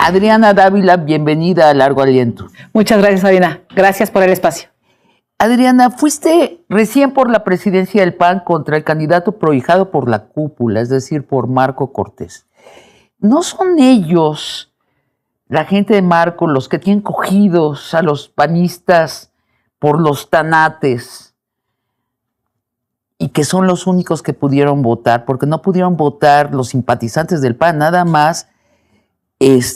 Adriana Dávila, bienvenida a Largo Aliento. Muchas gracias, Sabina. Gracias por el espacio. Adriana, fuiste recién por la presidencia del PAN contra el candidato prohijado por la cúpula, es decir, por Marco Cortés. ¿No son ellos, la gente de Marco, los que tienen cogidos a los panistas por los tanates y que son los únicos que pudieron votar? Porque no pudieron votar los simpatizantes del PAN, nada más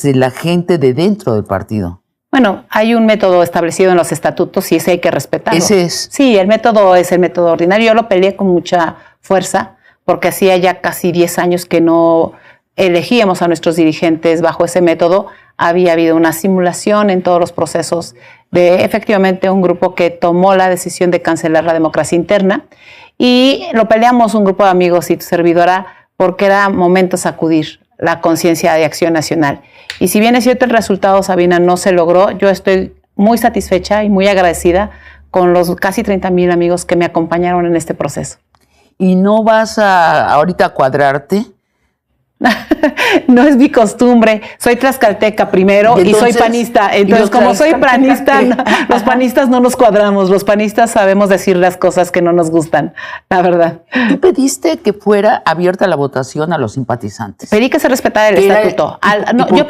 la gente de dentro del partido. Bueno, hay un método establecido en los estatutos y ese hay que respetarlo. Ese es. Sí, el método es el método ordinario. Yo lo peleé con mucha fuerza porque hacía ya casi 10 años que no elegíamos a nuestros dirigentes bajo ese método. Había habido una simulación en todos los procesos de efectivamente un grupo que tomó la decisión de cancelar la democracia interna y lo peleamos un grupo de amigos y tu servidora porque era momento sacudir la conciencia de Acción Nacional. Y si bien es cierto el resultado, Sabina, no se logró, yo estoy muy satisfecha y muy agradecida con los casi 30,000 amigos que me acompañaron en este proceso. ¿Y no vas ahorita a cuadrarte? No es mi costumbre, soy tlaxcalteca primero y soy panista, entonces como soy panista, los panistas no nos cuadramos, los panistas sabemos decir las cosas que no nos gustan, la verdad. Tú pediste que fuera abierta la votación a los simpatizantes. Pedí que se respetara el estatuto. Yo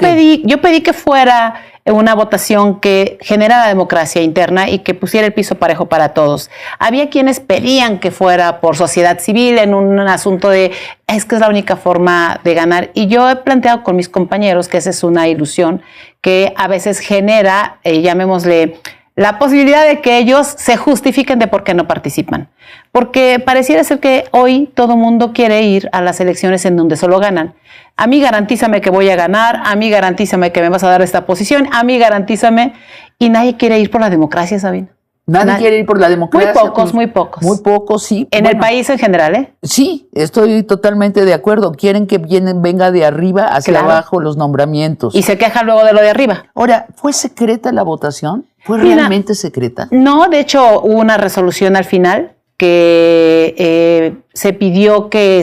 pedí que fuera una votación que generara democracia interna y que pusiera el piso parejo para todos. Había quienes pedían que fuera por sociedad civil en un asunto de es que es la única forma de ganar. Y yo he planteado con mis compañeros que esa es una ilusión que a veces genera, llamémosle, la posibilidad de que ellos se justifiquen de por qué no participan. Porque pareciera ser que hoy todo mundo quiere ir a las elecciones en donde solo ganan. A mí garantízame que voy a ganar, a mí garantízame que me vas a dar esta posición, a mí garantízame. Y nadie quiere ir por la democracia, Sabina. Nadie quiere ir por la democracia. Muy pocos. Muy pocos, sí. En el país en general, ¿eh? Sí, estoy totalmente de acuerdo. Quieren que venga de arriba hacia abajo los nombramientos. Y se quejan luego de lo de arriba. Ahora, ¿fue secreta la votación? ¿Fue realmente secreta? No, de hecho hubo una resolución al final que se pidió que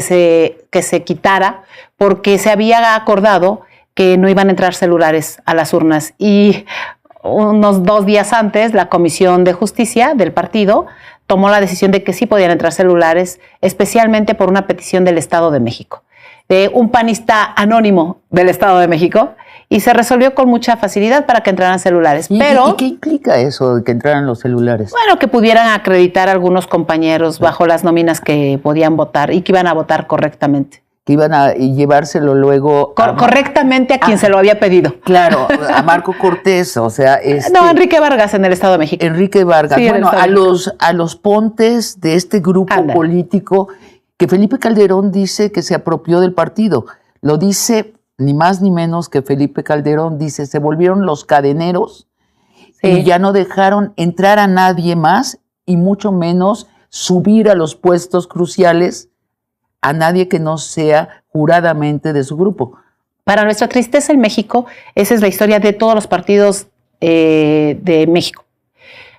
se quitara porque se había acordado que no iban a entrar celulares a las urnas y unos 2 días antes la Comisión de Justicia del partido tomó la decisión de que sí podían entrar celulares, especialmente por una petición del Estado de México, de un panista anónimo del Estado de México, y se resolvió con mucha facilidad para que entraran celulares. ¿Y qué implica eso de que entraran los celulares? Bueno, que pudieran acreditar a algunos compañeros bajo las nóminas que podían votar y que iban a votar correctamente. Que iban a llevárselo luego correctamente a quien se lo había pedido. Claro, a Marco Cortés, o sea... No, Enrique Vargas en el Estado de México. Enrique Vargas. Sí, bueno, a los pontes de este grupo político que Felipe Calderón dice que se apropió del partido. Lo dice ni más ni menos que Felipe Calderón, dice, se volvieron los cadeneros y ya no dejaron entrar a nadie más y mucho menos subir a los puestos cruciales a nadie que no sea juradamente de su grupo. Para nuestra tristeza en México, esa es la historia de todos los partidos de México.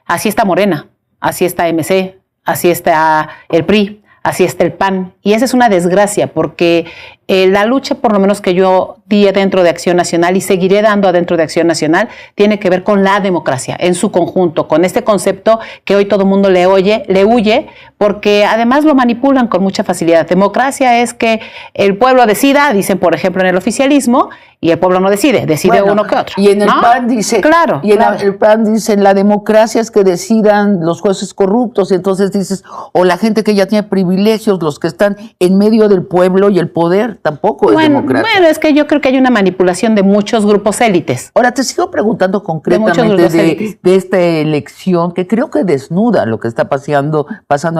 Así está Morena, así está MC, así está el PRI, así está el PAN. Y esa es una desgracia porque la lucha, por lo menos que yo di dentro de Acción Nacional y seguiré dando adentro de Acción Nacional, tiene que ver con la democracia en su conjunto, con este concepto que hoy todo el mundo le huye, porque además lo manipulan con mucha facilidad. Democracia es que el pueblo decida, dicen por ejemplo en el oficialismo, y el pueblo no decide uno que otro. Y en el PAN dice, el PAN dice, la democracia es que decidan los jueces corruptos, y entonces dices, o la gente que ya tiene privilegios, los que están en medio del pueblo y el poder, tampoco es democracia. Bueno, es que yo creo que hay una manipulación de muchos grupos élites. Ahora te sigo preguntando concretamente de esta elección, que creo que desnuda lo que está pasando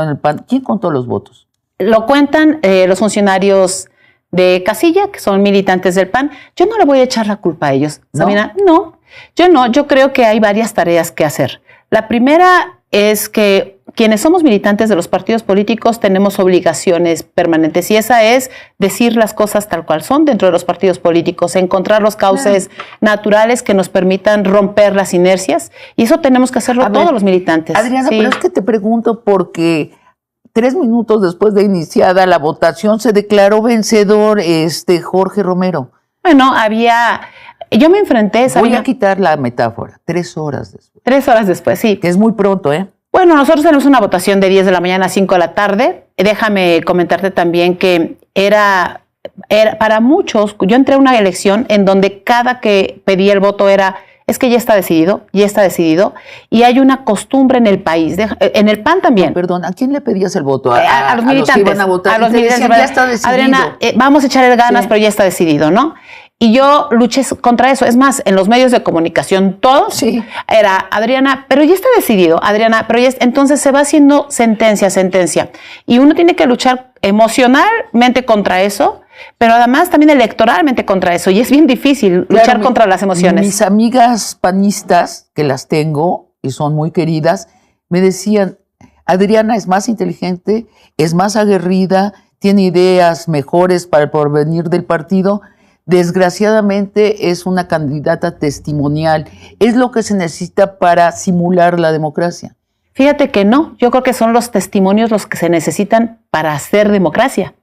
en el PAN. ¿Quién contó los votos? Lo cuentan los funcionarios de casilla, que son militantes del PAN. Yo no le voy a echar la culpa a ellos, Sabina. No, yo creo que hay varias tareas que hacer. La primera es que quienes somos militantes de los partidos políticos tenemos obligaciones permanentes y esa es decir las cosas tal cual son dentro de los partidos políticos, encontrar los cauces naturales que nos permitan romper las inercias y eso tenemos que hacerlo todos los militantes. Adriana, pero es que te pregunto porque 3 minutos después de iniciada la votación se declaró vencedor Jorge Romero. Bueno, había Yo me enfrenté, Voy a quitar la metáfora, 3 horas después. 3 horas después, sí. Que es muy pronto, ¿eh? Bueno, nosotros tenemos una votación de 10 de la mañana a 5 de la tarde. Déjame comentarte también que era para muchos, yo entré a una elección en donde cada que pedía el voto es que ya está decidido, y hay una costumbre en el país, en el PAN también. No, perdón, ¿a quién le pedías el voto? A los militantes. A los que iban a votar. A los militantes. Ya está decidido. Adriana, vamos a echarle ganas, sí, pero ya está decidido, ¿no? Y yo luché contra eso. Es más, en los medios de comunicación, todos, sí, era Adriana, pero ya está decidido, Adriana, pero ya entonces se va haciendo sentencia. Y uno tiene que luchar emocionalmente contra eso, pero además también electoralmente contra eso. Y es bien difícil luchar contra las emociones. Mis amigas panistas, que las tengo y son muy queridas, me decían, Adriana es más inteligente, es más aguerrida, tiene ideas mejores para el porvenir del partido. Desgraciadamente es una candidata testimonial. Es lo que se necesita para simular la democracia. Fíjate que no, yo creo que son los testimonios los que se necesitan para hacer democracia.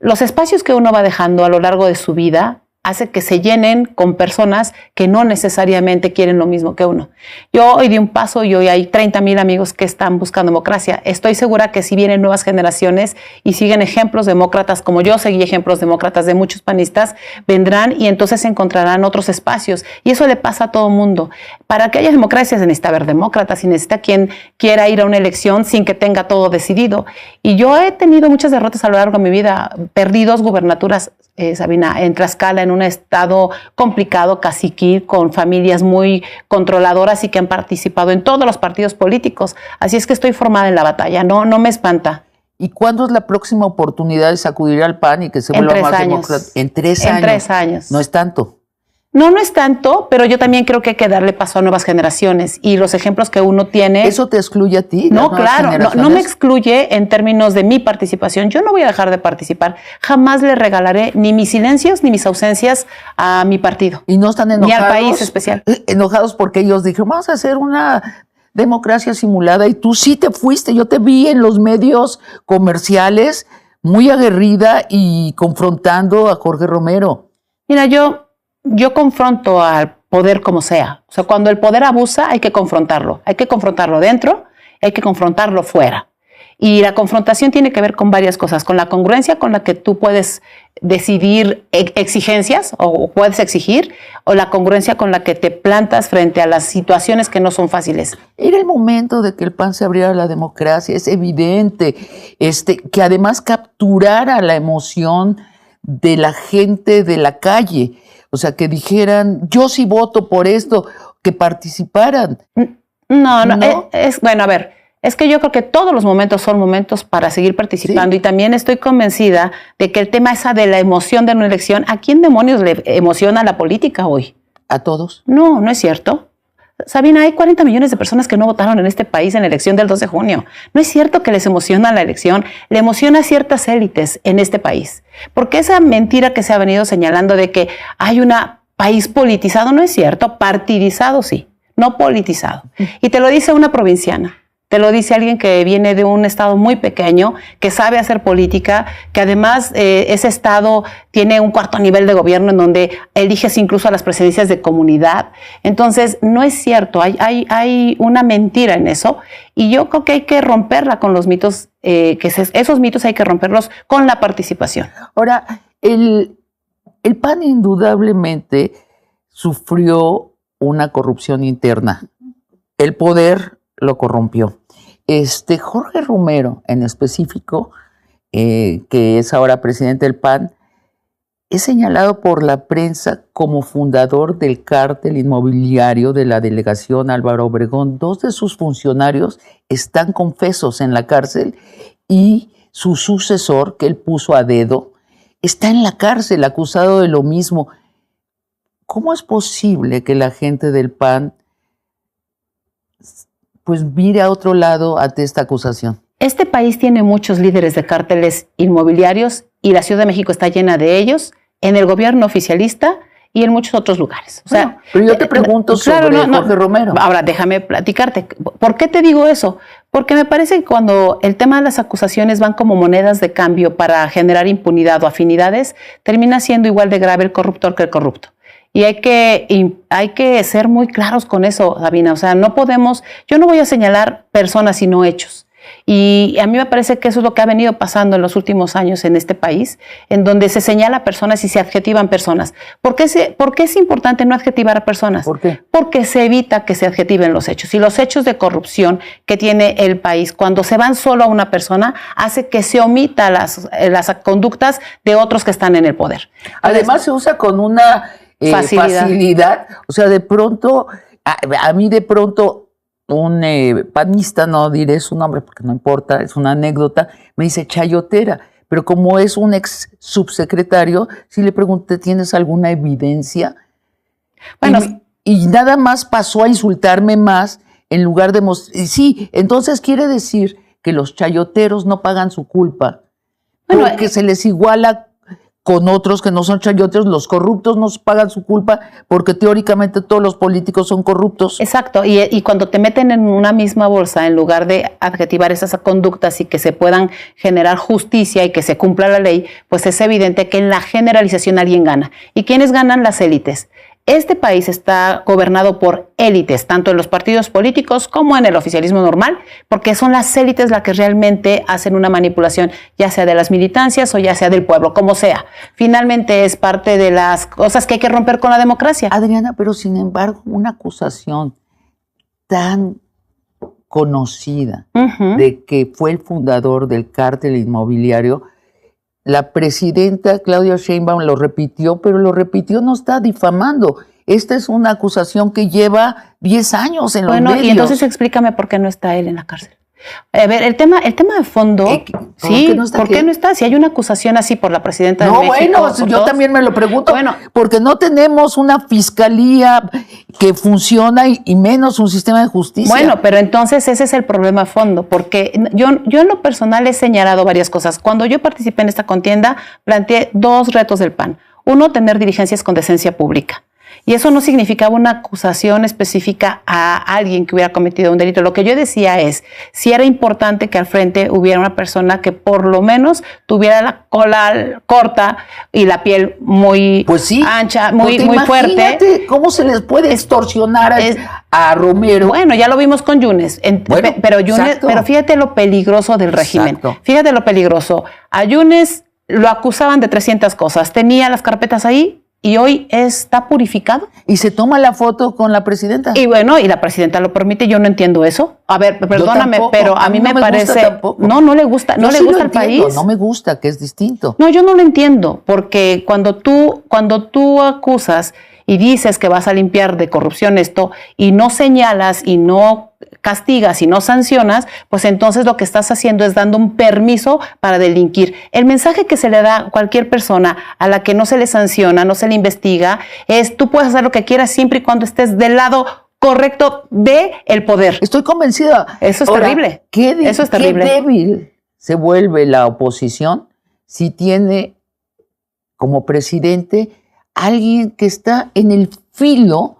Los espacios que uno va dejando a lo largo de su vida hace que se llenen con personas que no necesariamente quieren lo mismo que uno. Yo hoy di un paso y hoy hay 30,000 amigos que están buscando democracia. Estoy segura que si vienen nuevas generaciones y siguen ejemplos demócratas, como yo seguí ejemplos demócratas de muchos panistas, vendrán y entonces encontrarán otros espacios. Y eso le pasa a todo mundo. Para que haya democracia se necesita haber demócratas y necesita quien quiera ir a una elección sin que tenga todo decidido. Y yo he tenido muchas derrotas a lo largo de mi vida. Perdí 2 gubernaturas, Sabina, en Tlaxcala, en un estado complicado, caciquil, con familias muy controladoras y que han participado en todos los partidos políticos. Así es que estoy formada en la batalla, no me espanta. ¿Y cuándo es la próxima oportunidad de sacudir al PAN y que se vuelva más democrático? En 3 años. En 3 años. No es tanto. No es tanto, pero yo también creo que hay que darle paso a nuevas generaciones y los ejemplos que uno tiene. ¿Eso te excluye a ti? No, claro, no me excluye en términos de mi participación. Yo no voy a dejar de participar. Jamás le regalaré ni mis silencios ni mis ausencias a mi partido. ¿Y no están enojados? Ni al país especial. Enojados porque ellos dijeron, vamos a hacer una democracia simulada y tú sí te fuiste. Yo te vi en los medios comerciales muy aguerrida y confrontando a Jorge Romero. Mira, yo confronto al poder como sea. O sea, cuando el poder abusa hay que confrontarlo. Hay que confrontarlo dentro, hay que confrontarlo fuera. Y la confrontación tiene que ver con varias cosas. Con la congruencia con la que tú puedes decidir exigencias o puedes exigir, o la congruencia con la que te plantas frente a las situaciones que no son fáciles. Era el momento de que el PAN se abriera a la democracia. Es evidente que además capturara la emoción de la gente de la calle. O sea, que dijeran, yo sí voto por esto, que participaran. No. Bueno, a ver, es que yo creo que todos los momentos son momentos para seguir participando, sí. Y también estoy convencida de que el tema esa de la emoción de una elección, ¿a quién demonios le emociona la política hoy? ¿A todos? No es cierto. Sabina, hay 40 millones de personas que no votaron en este país en la elección del 2 de junio. No es cierto que les emociona la elección, le emociona a ciertas élites en este país. Porque esa mentira que se ha venido señalando de que hay un país politizado no es cierto, partidizado sí, no politizado. Y te lo dice una provinciana. Te lo dice alguien que viene de un estado muy pequeño, que sabe hacer política, que además ese estado tiene un 4º nivel de gobierno en donde eliges incluso a las presidencias de comunidad. Entonces, no es cierto, hay una mentira en eso y yo creo que hay que romperla con los mitos, esos mitos hay que romperlos con la participación. Ahora, el PAN indudablemente sufrió una corrupción interna. El poder lo corrompió. Jorge Romero, en específico, que es ahora presidente del PAN, es señalado por la prensa como fundador del cártel inmobiliario de la delegación Álvaro Obregón. 2 de sus funcionarios están confesos en la cárcel y su sucesor, que él puso a dedo, está en la cárcel acusado de lo mismo. ¿Cómo es posible que la gente del PAN pues mire a otro lado ante esta acusación? Este país tiene muchos líderes de cárteles inmobiliarios y la Ciudad de México está llena de ellos, en el gobierno oficialista y en muchos otros lugares. O sea, bueno, pero yo te pregunto sobre Jorge Romero. Ahora, déjame platicarte. ¿Por qué te digo eso? Porque me parece que cuando el tema de las acusaciones van como monedas de cambio para generar impunidad o afinidades, termina siendo igual de grave el corruptor que el corrupto. Y hay que ser muy claros con eso, Sabina. O sea, yo no voy a señalar personas sino hechos. Y a mí me parece que eso es lo que ha venido pasando en los últimos años en este país, en donde se señala personas y se adjetivan personas. ¿Por qué es importante no adjetivar a personas? ¿Por qué? Porque se evita que se adjetiven los hechos. Y los hechos de corrupción que tiene el país, cuando se van solo a una persona, hace que se omita las conductas de otros que están en el poder. Además, se usa con una facilidad. O sea, de pronto, a mí de pronto, un panista, no diré su nombre porque no importa, es una anécdota, me dice chayotera, pero como es un ex subsecretario, sí le pregunté, ¿tienes alguna evidencia? Bueno, y nada más pasó a insultarme más en lugar de mostrar. Sí, entonces quiere decir que los chayoteros no pagan su culpa, porque se les iguala con otros que no son chayoteros. Los corruptos no pagan su culpa porque teóricamente todos los políticos son corruptos. Exacto, y cuando te meten en una misma bolsa, en lugar de adjetivar esas conductas y que se puedan generar justicia y que se cumpla la ley, pues es evidente que en la generalización alguien gana. ¿Y quiénes ganan? Las élites. Este país está gobernado por élites, tanto en los partidos políticos como en el oficialismo normal, porque son las élites las que realmente hacen una manipulación, ya sea de las militancias o ya sea del pueblo, como sea. Finalmente es parte de las cosas que hay que romper con la democracia. Adriana, pero sin embargo, una acusación tan conocida de que fue el fundador del cártel inmobiliario, la presidenta Claudia Sheinbaum lo repitió, pero lo repitió, no está difamando. Esta es una acusación que lleva 10 años en los medios. Bueno, y entonces explícame por qué no está él en la cárcel. A ver, el tema de fondo, sí, ¿por qué no está? Si hay una acusación así por la presidenta de México. Bueno, yo también me lo pregunto, porque no tenemos una fiscalía que funciona y menos un sistema de justicia. Bueno, pero entonces ese es el problema a fondo, porque yo en lo personal he señalado varias cosas. Cuando yo participé en esta contienda, planteé 2 retos del PAN. Uno, tener dirigencias con decencia pública. Y eso no significaba una acusación específica a alguien que hubiera cometido un delito. Lo que yo decía es, si era importante que al frente hubiera una persona que por lo menos tuviera la cola corta y la piel muy ancha, muy fuerte. ¿Cómo se les puede extorsionar a Romero? Bueno, ya lo vimos con Yunes. Pero fíjate lo peligroso del régimen. Exacto. Fíjate lo peligroso. A Yunes lo acusaban de 300 cosas. Tenía las carpetas ahí. Y hoy está purificado. Y se toma la foto con la presidenta. Y bueno, y la presidenta lo permite, yo no entiendo eso. A ver, perdóname, pero a mí me parece... No le gusta, no le gusta al país. No me gusta, que es distinto. No, yo no lo entiendo, porque cuando tú acusas y dices que vas a limpiar de corrupción esto, y no señalas y no castigas y no sancionas, pues entonces lo que estás haciendo es dando un permiso para delinquir. El mensaje que se le da a cualquier persona a la que no se le sanciona, no se le investiga, es tú puedes hacer lo que quieras siempre y cuando estés del lado correcto del poder. Estoy convencida. Eso es terrible. Eso es terrible. Qué débil se vuelve la oposición si tiene como presidente alguien que está en el filo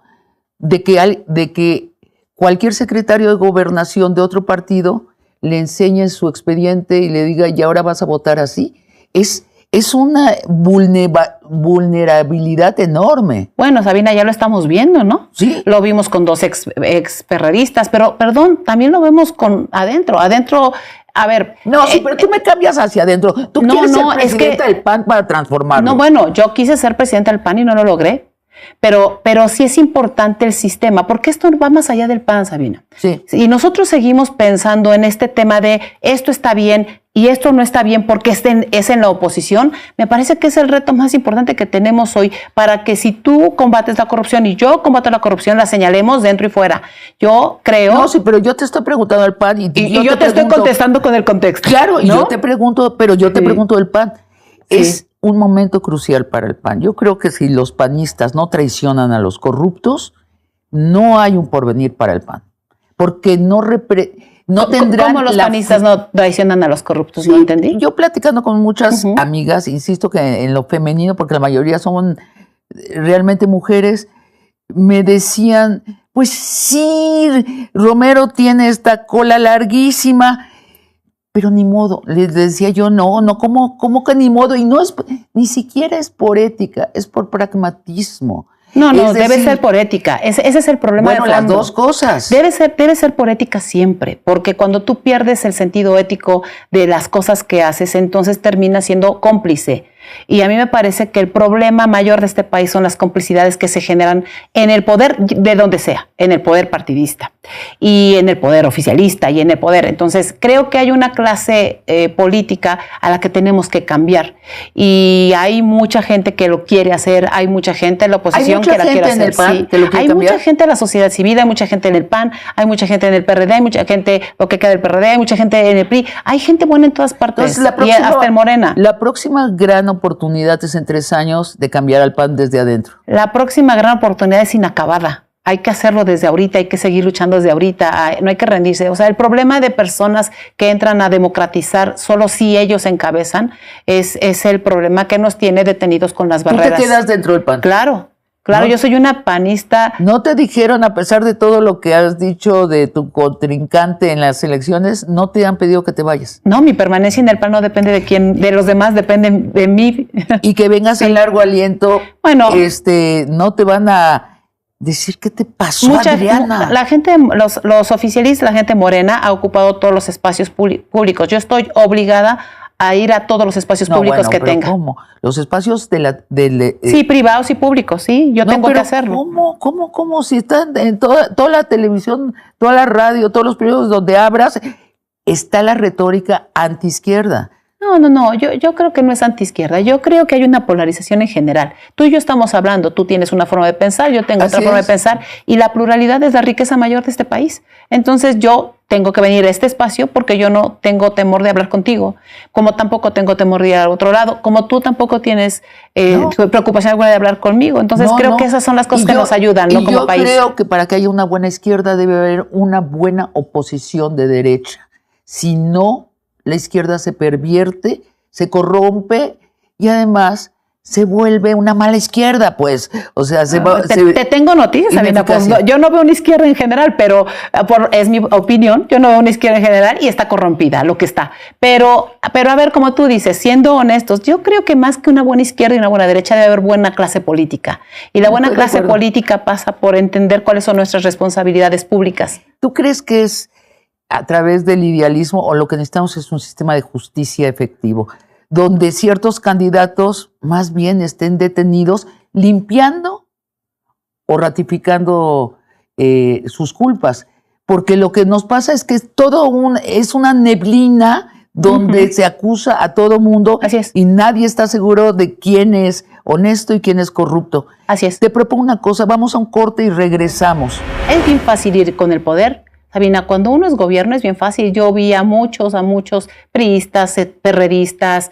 de que cualquier secretario de gobernación de otro partido le enseñe su expediente y le diga, y ahora vas a votar así. Es una vulnerabilidad enorme. Bueno, Sabina, ya lo estamos viendo, ¿no? Sí. Lo vimos con 2 ex perredistas, pero perdón, también lo vemos con adentro. Adentro, a ver... No, sí, pero tú me cambias hacia adentro. Tú quieres ser presidenta del PAN para transformarlo. No, bueno, yo quise ser presidenta del PAN y no lo logré. Pero sí es importante el sistema, porque esto va más allá del PAN, Sabina. Sí. Y nosotros seguimos pensando en este tema de esto está bien y esto no está bien porque es en la oposición. Me parece que es el reto más importante que tenemos hoy para que si tú combates la corrupción y yo combato la corrupción, la señalemos dentro y fuera. Yo creo... No, sí, pero yo te estoy preguntando al PAN y yo te estoy contestando con el contexto. Claro, y ¿no? Yo te pregunto, pero yo te pregunto del PAN. Sí. Es un momento crucial para el PAN. Yo creo que si los panistas no traicionan a los corruptos, no hay un porvenir para el PAN. Porque no tendrán... ¿Cómo los panistas no traicionan a los corruptos? Sí, ¿no entendí? Yo platicando con muchas amigas, insisto que en lo femenino, porque la mayoría son realmente mujeres, me decían, pues sí, Romero tiene esta cola larguísima, pero ni modo. Les decía yo, no, ¿cómo que ni modo? Y no es, ni siquiera es por ética, es por pragmatismo. No, debe ser por ética. Ese es el problema de fondo. Las dos cosas. Debe ser por ética siempre, porque cuando tú pierdes el sentido ético de las cosas que haces, entonces terminas siendo cómplice. Y a mí me parece que el problema mayor de este país son las complicidades que se generan en el poder, de donde sea, en el poder partidista y en el poder oficialista y en el poder. Entonces, creo que hay una clase política a la que tenemos que cambiar. Y hay mucha gente que lo quiere hacer, hay mucha gente en la oposición que la quiere hacer. Sí. Hay mucha gente en la sociedad civil, hay mucha gente en el PAN, hay mucha gente en el PRD, hay mucha gente, lo que queda del PRD, hay mucha gente en el PRI. Hay gente buena en todas partes, y hasta en Morena. La próxima gran oportunidad es en 3 años de cambiar al PAN desde adentro. La próxima gran oportunidad es inacabada. Hay que hacerlo desde ahorita, hay que seguir luchando desde ahorita, no hay que rendirse. O sea, el problema de personas que entran a democratizar solo si ellos encabezan es el problema que nos tiene detenidos con las barreras. ¿Tú te quedas dentro del PAN? Claro, ¿No? Yo soy una panista. ¿No te dijeron, a pesar de todo lo que has dicho de tu contrincante en las elecciones, no te han pedido que te vayas? No, mi permanencia en el PAN no depende de quién, de los demás, depende de mí. Y que vengas en largo aliento, bueno, no te van a decir qué te pasó, Adriana. La gente, los oficialistas, la gente morena ha ocupado todos los espacios públicos. Yo estoy obligada a ir a todos los espacios públicos que tenga. ¿Cómo? Los espacios sí, privados y públicos, sí, yo tengo que hacerlo. ¿Cómo? Si están en toda la televisión, toda la radio, todos los periódicos donde abras, está la retórica antiizquierda. No, yo creo que no es antiizquierda, yo creo que hay una polarización en general. Tú y yo estamos hablando, tú tienes una forma de pensar, yo tengo otra forma de pensar, y la pluralidad es la riqueza mayor de este país. Entonces yo tengo que venir a este espacio porque yo no tengo temor de hablar contigo, como tampoco tengo temor de ir al otro lado, como tú tampoco tienes preocupación alguna de hablar conmigo. Entonces creo que esas son las cosas que nos ayudan, ¿no? Como país. Yo creo que para que haya una buena izquierda debe haber una buena oposición de derecha. Si no, la izquierda se pervierte, se corrompe y además se vuelve una mala izquierda, pues. O sea, te tengo noticias, Sabina. Pues, yo no veo una izquierda en general, pero es mi opinión, yo no veo una izquierda en general y está corrompida, lo que está. Pero a ver, como tú dices, siendo honestos, yo creo que más que una buena izquierda y una buena derecha debe haber buena clase política. Y la buena clase política pasa por entender cuáles son nuestras responsabilidades públicas. ¿Tú crees que es a través del idealismo o lo que necesitamos es un sistema de justicia efectivo, donde ciertos candidatos más bien estén detenidos limpiando o ratificando sus culpas? Porque lo que nos pasa es que es una neblina donde se acusa a todo mundo. Así es. Y nadie está seguro de quién es honesto y quién es corrupto. Así es. Te propongo una cosa, vamos a un corte y regresamos. Es bien fácil ir con el poder. Sabina, cuando uno es gobierno es bien fácil. Yo vi a muchos priistas, perredistas,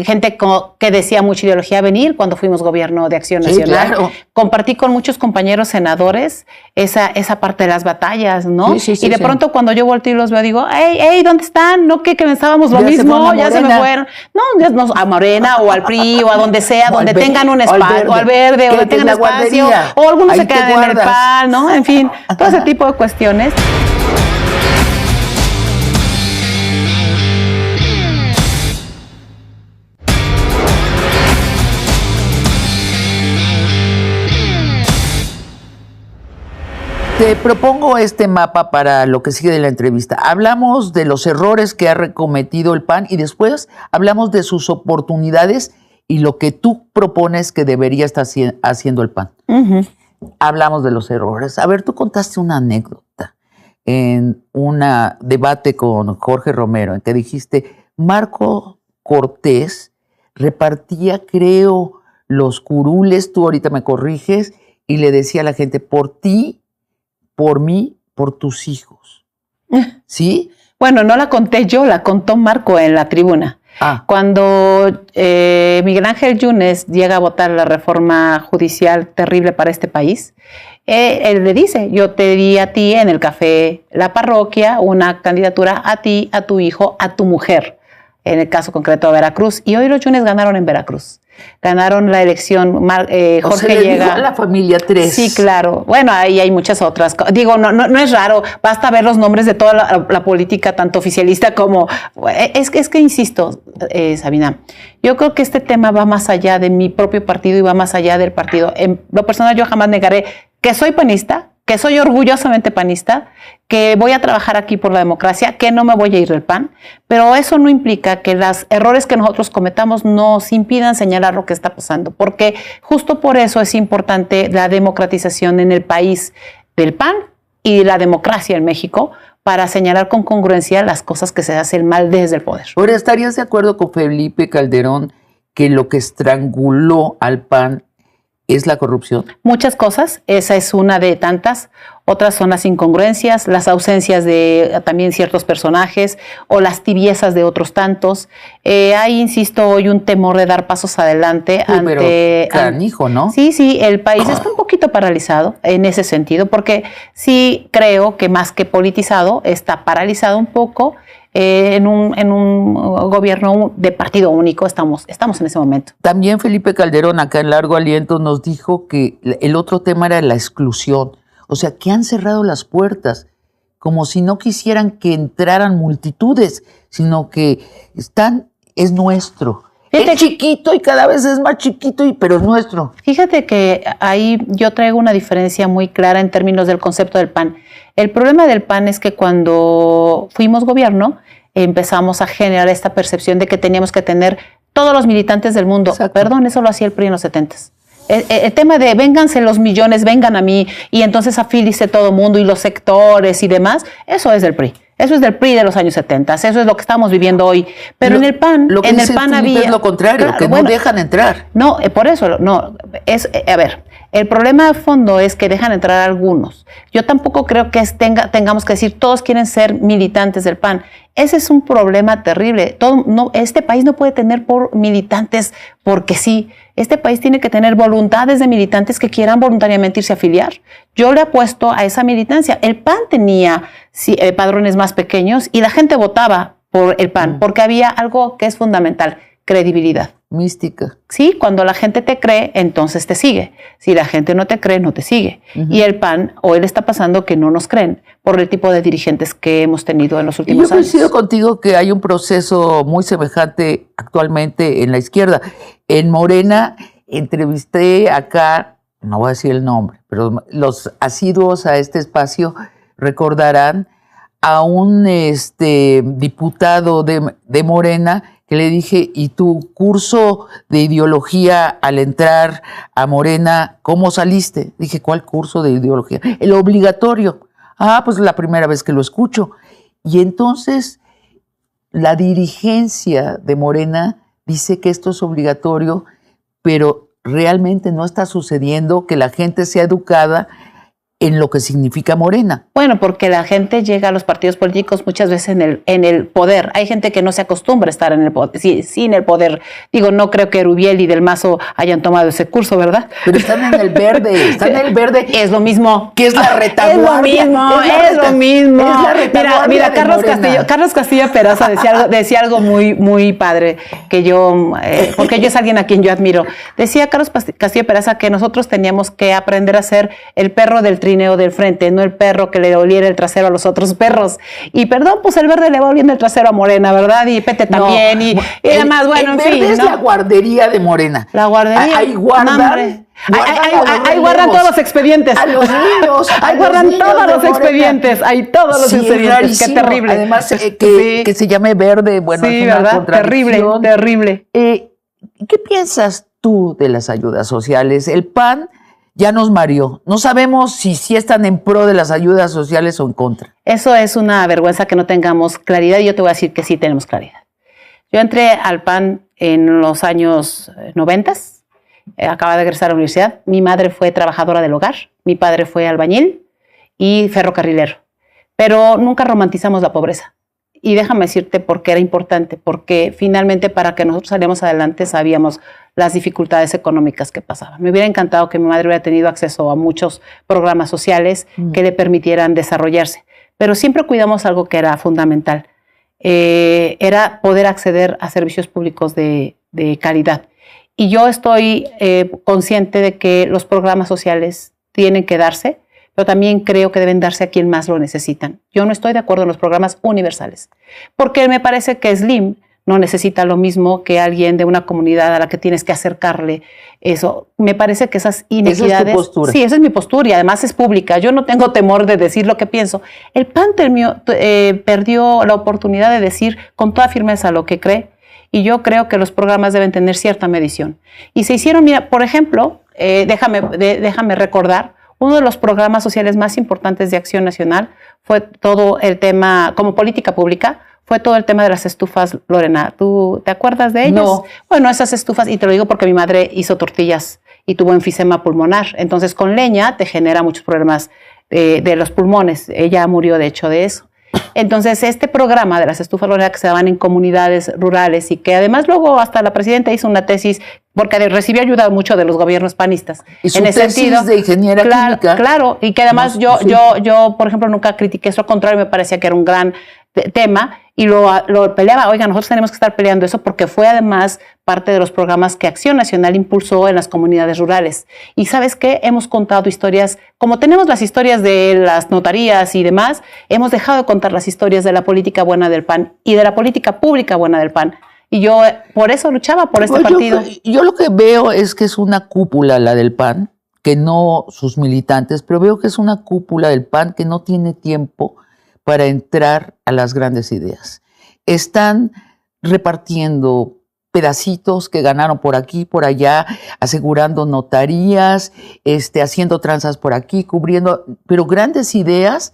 gente que decía mucha ideología venir cuando fuimos gobierno de Acción Nacional. Claro. Compartí con muchos compañeros senadores esa parte de las batallas, ¿no? Sí, y de pronto cuando yo volteo y los veo digo, hey, ¿dónde están? No que pensábamos lo mismo, ya se me fueron. No, a Morena o al PRI o a donde sea, donde tengan un espacio, o al verde, o donde tengan espacio, o algunos se quedan en el PAN, ¿no? En fin, todo ese tipo de cuestiones. Te propongo este mapa para lo que sigue de la entrevista. Hablamos de los errores que ha cometido el PAN y después hablamos de sus oportunidades y lo que tú propones que debería estar haciendo el PAN. Uh-huh. Hablamos de los errores. A ver, tú contaste una anécdota en un debate con Jorge Romero en que dijiste, Marco Cortés repartía, creo, los curules, tú ahorita me corriges, y le decía a la gente, por ti, por mí, por tus hijos. ¿Sí? Bueno, no la conté yo, la contó Marco en la tribuna. Cuando Miguel Ángel Yunes llega a votar la reforma judicial terrible para este país, él le dice, yo te di a ti en el café La Parroquia una candidatura a ti, a tu hijo, a tu mujer, en el caso concreto de Veracruz, y hoy los Yunes ganaron en Veracruz. Ganaron la elección Jorge Llega. La familia 3. Sí, claro. Bueno, ahí hay muchas otras. Digo, no es raro. Basta ver los nombres de toda la política, tanto oficialista como... Es que insisto, Sabina, yo creo que este tema va más allá de mi propio partido y va más allá del partido. En lo personal, yo jamás negaré que soy panista, que soy orgullosamente panista, que voy a trabajar aquí por la democracia, que no me voy a ir del PAN, pero eso no implica que los errores que nosotros cometamos nos impidan señalar lo que está pasando, porque justo por eso es importante la democratización en el país del PAN y la democracia en México, para señalar con congruencia las cosas que se hacen mal desde el poder. Ahora, ¿estarías de acuerdo con Felipe Calderón que lo que estranguló al PAN es la corrupción? Muchas cosas, esa es una de tantas. Otras son las incongruencias, las ausencias de también ciertos personajes o las tibiezas de otros tantos. Hay, insisto, hoy un temor de dar pasos adelante. Pero canijo, ¿no? Sí, el país está un poquito paralizado en ese sentido, porque sí creo que más que politizado, está paralizado un poco. En un gobierno de partido único estamos en ese momento. También Felipe Calderón, acá en Largo Aliento, nos dijo que el otro tema era la exclusión. O sea, que han cerrado las puertas, como si no quisieran que entraran multitudes, sino que es nuestro. Es chiquito y cada vez es más chiquito, pero es nuestro. Fíjate que ahí yo traigo una diferencia muy clara en términos del concepto del PAN. El problema del PAN es que cuando fuimos gobierno empezamos a generar esta percepción de que teníamos que tener todos los militantes del mundo. Exacto. Perdón, eso lo hacía el PRI en los 70s. El tema de vénganse los millones, vengan a mí, y entonces afílice todo mundo y los sectores y demás, eso es del PRI. Eso es del PRI de los años 70, eso es lo que estamos viviendo hoy. Pero en el PAN, había... es lo contrario, claro, que no dejan entrar. No, por eso, no. A ver, el problema de fondo es que dejan entrar a algunos. Yo tampoco creo que tengamos que decir todos quieren ser militantes del PAN. Ese es un problema terrible. Este país no puede tener por militantes porque sí. Este país tiene que tener voluntades de militantes que quieran voluntariamente irse a afiliar. Yo le apuesto a esa militancia. El PAN tenía padrones más pequeños y la gente votaba por el PAN porque había algo que es fundamental, credibilidad. Mística. Sí, cuando la gente te cree, entonces te sigue. Si la gente no te cree, no te sigue. Y el PAN, hoy le está pasando que no nos creen por el tipo de dirigentes que hemos tenido en los últimos años. Yo coincido contigo que hay un proceso muy semejante actualmente en la izquierda. En Morena entrevisté acá, no voy a decir el nombre, pero los asiduos a este espacio recordarán a un diputado de Morena que le dije, ¿y tu curso de ideología al entrar a Morena, cómo saliste? Dije, ¿cuál curso de ideología? El obligatorio. Ah, pues la primera vez que lo escucho. Y entonces la dirigencia de Morena dice que esto es obligatorio, pero realmente no está sucediendo que la gente sea educada en lo que significa Morena. Bueno, porque la gente llega a los partidos políticos muchas veces en el poder. Hay gente que no se acostumbra a estar en el poder, sin el poder. Digo, no creo que Rubiel y Del Mazo hayan tomado ese curso, ¿verdad? Pero están en el verde, Es lo mismo. Que es la retaguardia. Es lo mismo. Mira, Carlos Castillo Peraza decía algo muy, muy padre, que yo, porque ella es alguien a quien yo admiro. Decía Carlos Castillo Peraza que nosotros teníamos que aprender a ser el perro del trineo del frente, no el perro que le oliera el trasero a los otros perros. Y perdón, pues el verde le va oliendo el trasero a Morena, ¿verdad? Y Pete también. Y además, bueno, en fin. El verde es la guardería de Morena. La guardería. Ahí guardan. Ahí guardan todos los expedientes. A los niños. Ahí guardan todos los expedientes. Hay todos los expedientes. Qué terrible. Además, que se llame verde. Bueno, sí, es una ¿verdad? Terrible. ¿Qué piensas tú de las ayudas sociales? El PAN ya nos mareó. No sabemos si están en pro de las ayudas sociales o en contra. Eso es una vergüenza que no tengamos claridad, y yo te voy a decir que sí tenemos claridad. Yo entré al PAN en los años 90, acababa de egresar a la universidad. Mi madre fue trabajadora del hogar, mi padre fue albañil y ferrocarrilero, pero nunca romantizamos la pobreza. Y déjame decirte por qué era importante, porque finalmente para que nosotros saliéramos adelante sabíamos las dificultades económicas que pasaban. Me hubiera encantado que mi madre hubiera tenido acceso a muchos programas sociales que le permitieran desarrollarse, pero siempre cuidamos algo que era fundamental, era poder acceder a servicios públicos de calidad. Y yo estoy consciente de que los programas sociales tienen que darse, pero también creo que deben darse a quien más lo necesitan. Yo no estoy de acuerdo en los programas universales, porque me parece que Slim no necesita lo mismo que alguien de una comunidad a la que tienes que acercarle eso. Me parece que esas inequidades... ¿Esa es tu postura? Sí, esa es mi postura y además es pública. Yo no tengo temor de decir lo que pienso. El PAN perdió la oportunidad de decir con toda firmeza lo que cree, y yo creo que los programas deben tener cierta medición. Y se hicieron, mira, por ejemplo, déjame recordar, uno de los programas sociales más importantes de Acción Nacional fue todo el tema, como política pública, fue todo el tema de las estufas, Lorena. ¿Tú te acuerdas de ellas? No. Bueno, esas estufas, y te lo digo porque mi madre hizo tortillas y tuvo enfisema pulmonar. Entonces, con leña te genera muchos problemas de los pulmones. Ella murió, de hecho, de eso. Entonces, este programa de las estufas, Lorena, que se daban en comunidades rurales y que además luego hasta la presidenta hizo una tesis, porque recibió ayuda mucho de los gobiernos panistas. Y su en ese tesis sentido, de ingeniera química. Claro, y que además sí. yo, por ejemplo, nunca critiqué eso, al contrario, me parecía que era un gran tema y lo peleaba. Oiga, nosotros tenemos que estar peleando eso porque fue además parte de los programas que Acción Nacional impulsó en las comunidades rurales. Y ¿sabes qué? Hemos contado historias, como tenemos las historias de las notarías y demás, hemos dejado de contar las historias de la política buena del PAN y de la política pública buena del PAN. Y yo por eso luchaba por este partido. Yo lo que veo es que es una cúpula la del PAN, que no sus militantes, pero veo que es una cúpula del PAN que no tiene tiempo para entrar a las grandes ideas. Están repartiendo pedacitos que ganaron por aquí, por allá, asegurando notarías, haciendo tranzas por aquí, cubriendo, pero grandes ideas,